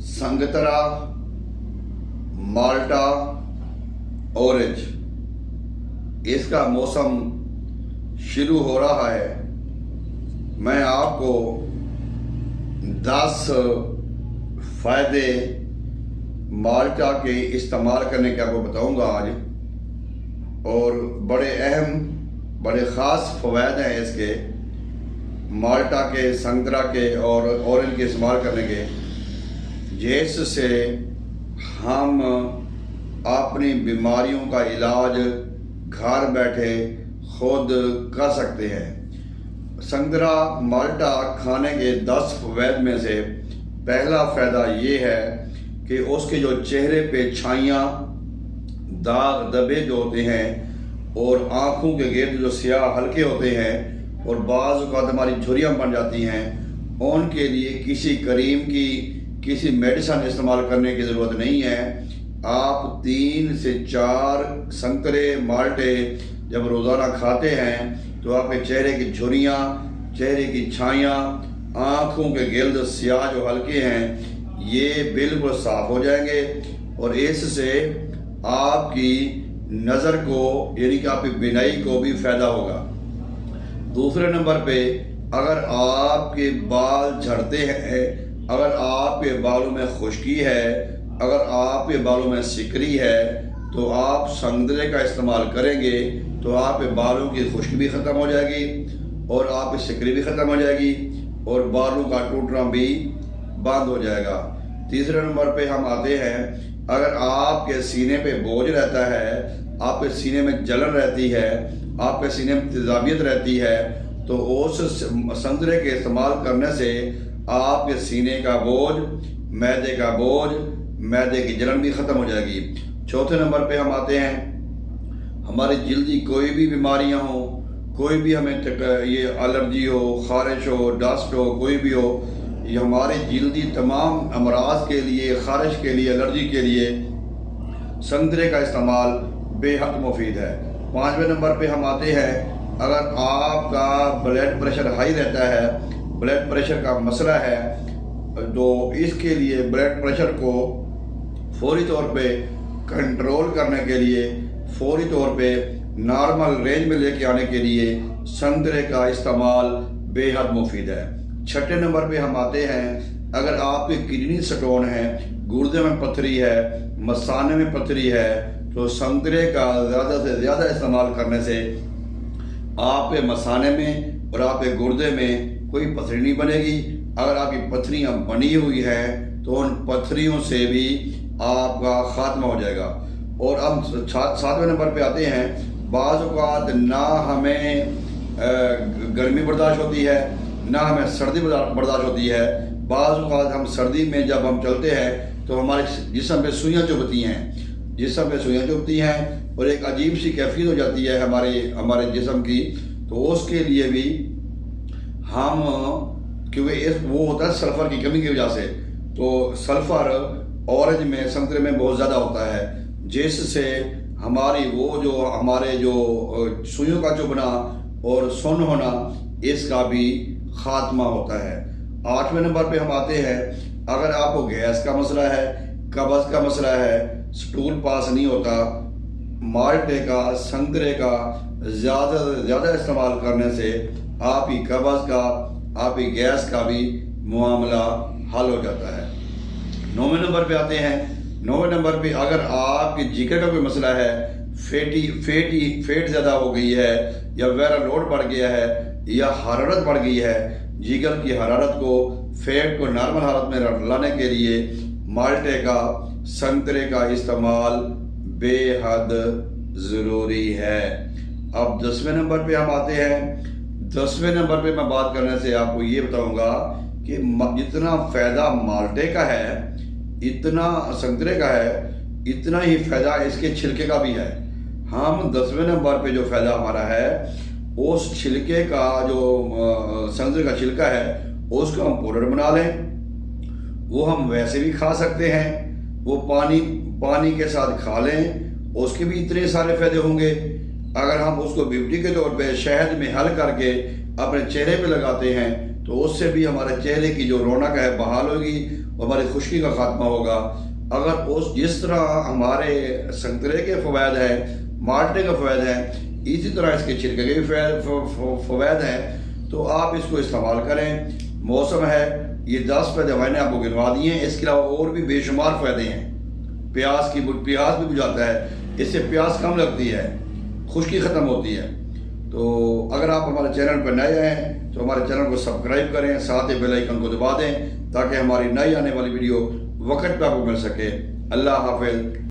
संगतरा, माल्टा, orange, इसका मौसम शुरू हो रहा है। मैं आपको 10 फ़ायदे माल्टा के इस्तेमाल करने के आपको बताऊंगा आज, और बड़े अहम बड़े ख़ास फ़वायद हैं इसके, माल्टा के, संतरा के और ऑरेंज के इस्तेमाल करने के, जिससे हम अपनी बीमारियों का इलाज घर बैठे खुद कर सकते हैं। संतरा माल्टा खाने के 10 फ़वायद में से पहला फ़ायदा ये है कि उसके जो चेहरे पे छाइयाँ, दाग धब्बे जो होते हैं और आँखों के गिर्द जो स्याह हल्के होते हैं और बाज़ औक़ात हमारी झुर्रियाँ बन जाती हैं, उनके लिए किसी क्रीम की, किसी मेडिसिन इस्तेमाल करने की ज़रूरत नहीं है। आप 3 से 4 संतरे माल्टे जब रोज़ाना खाते हैं तो आपके चेहरे की झुर्रियाँ, चेहरे की छाइयाँ, आँखों के गिर्द स्याह जो हल्के हैं, ये बिल्कुल साफ़ हो जाएंगे और इससे आपकी नज़र को, यानी कि आपकी बीनाई को भी फ़ायदा होगा। दूसरे नंबर पे, अगर आपके बाल झड़ते हैं, अगर आपके बालों में खुश्की है, अगर आपके बालों में सिकरी है, तो आप संतरे का इस्तेमाल करेंगे तो आपके बालों की खुश्की भी ख़त्म हो जाएगी और आपकी सिकरी भी ख़त्म हो जाएगी और बालों का टूटना भी बंद हो जाएगा। तीसरे नंबर पे हम आते हैं, अगर आपके सीने पे बोझ रहता है, आपके सीने में जलन रहती है, आपके सीने में तेज़ाबियत रहती है, तो उस संतरे के इस्तेमाल करने से आपके सीने का बोझ, मैदे का बोझ, मैदे की जलन भी ख़त्म हो जाएगी। चौथे नंबर पे हम आते हैं, हमारी जल्दी कोई भी बीमारियां हो, कोई भी हमें ये एलर्जी हो, ख़ारिश हो, डस्ट हो, कोई भी हो, ये हमारे जल्दी तमाम अमराज के लिए, ख़ारिश के लिए, एलर्जी के लिए संतरे का इस्तेमाल बेहद मुफीद है। 5वें नंबर पे हम आते हैं, अगर आपका ब्लड प्रेशर हाई रहता है, ब्लड प्रेशर का मसला है, तो इसके लिए ब्लड प्रेशर को फौरी तौर पे कंट्रोल करने के लिए, फौरी तौर पे नॉर्मल रेंज में लेके आने के लिए संतरे का इस्तेमाल बेहद मुफीद है। 6ठे नंबर पे हम आते हैं, अगर आपके किडनी स्टोन है, गुर्दे में पथरी है, मसाने में पथरी है, तो संतरे का ज़्यादा से ज़्यादा इस्तेमाल करने से आपके मसाने में और आपके गुर्दे में कोई पथरी नहीं बनेगी। अगर आपकी पथरियाँ बनी हुई हैं तो उन पथरियों से भी आपका ख़ात्मा हो जाएगा। और अब 7वें नंबर पे आते हैं, बाज़ औक़ात ना हमें गर्मी बर्दाश्त होती है, ना हमें सर्दी बर्दाश्त होती है। बाज़ औक़ात हम सर्दी में जब हम चलते हैं तो हमारे जिस्म पे सुइयाँ चुभती हैं, जिस्म पे सुइयाँ चुभती हैं और एक अजीब सी कैफियत हो जाती है हमारे जिस्म की। तो उसके लिए भी हम, क्योंकि वो होता है सल्फ़र की कमी की वजह से, तो सल्फ़र ऑरेंज में, संतरे में बहुत ज़्यादा होता है, जिससे हमारी हमारे जो सुइयों का चुभना और सुन्न होना, इसका भी ख़ात्मा होता है। 8वें नंबर पे हम आते हैं, अगर आपको गैस का मसला है, कब्ज़ का मसला है, स्टूल पास नहीं होता, माल्टे का, संतरे का ज़्यादा से ज़्यादा इस्तेमाल करने से आपकी कब्ज़ का, आपकी गैस का भी मामला हल हो जाता है। 9वें नंबर पे आते हैं, 9वें नंबर पे अगर आपकी जिगर का कोई मसला है, फैट ज़्यादा हो गई है, या वायरल लोड बढ़ गया है, या हरारत बढ़ गई है, जिगर की हरारत को, फैट को नॉर्मल हालत में लाने के लिए माल्टे का, संतरे का इस्तेमाल बेहद ज़रूरी है। अब 10वें नंबर पे हम आते हैं। 10वें नंबर पे मैं बात करने से आपको ये बताऊंगा कि जितना फ़ायदा माल्टे का है, इतना संतरे का है, इतना ही फ़ायदा इसके छिलके का भी है। हम 10वें नंबर पे जो फ़ायदा हमारा है, उस छिलके का, जो संतरे का छिलका है, उसको हम पाउडर बना लें, वो हम वैसे भी खा सकते हैं, वो पानी के साथ खा लें, उसके भी इतने सारे फ़ायदे होंगे। अगर हम उसको ब्यूटी के तौर पे शहद में हल करके अपने चेहरे पे लगाते हैं तो उससे भी हमारे चेहरे की जो रौनक है बहाल होगी ہماری خشکی کا خاتمہ ہوگا۔ اگر جس طرح ہمارے سنترے کے فوائد ہیں، مالٹے کے فوائد ہیں، اسی طرح اس کے چھلکے کے بھی فوائد ہیں، تو آپ اس کو استعمال کریں۔ موسم ہے، یہ 10 فائدے میں نے آپ کو گنوا دیے ہیں، اس کے علاوہ اور بھی بے شمار فائدے ہیں۔ پیاس بھی بجھاتا ہے، اس سے پیاس کم لگتی ہے، خشکی ختم ہوتی ہے۔ تو اگر آپ ہمارے چینل پر نئے ہیں تو ہمارے چینل کو سبسکرائب کریں، ساتھ ہی بیل آئیکن کو دبا دیں تاکہ ہماری نئی آنے والی ویڈیو وقت پہ آپ کو مل سکے۔ اللہ حافظ۔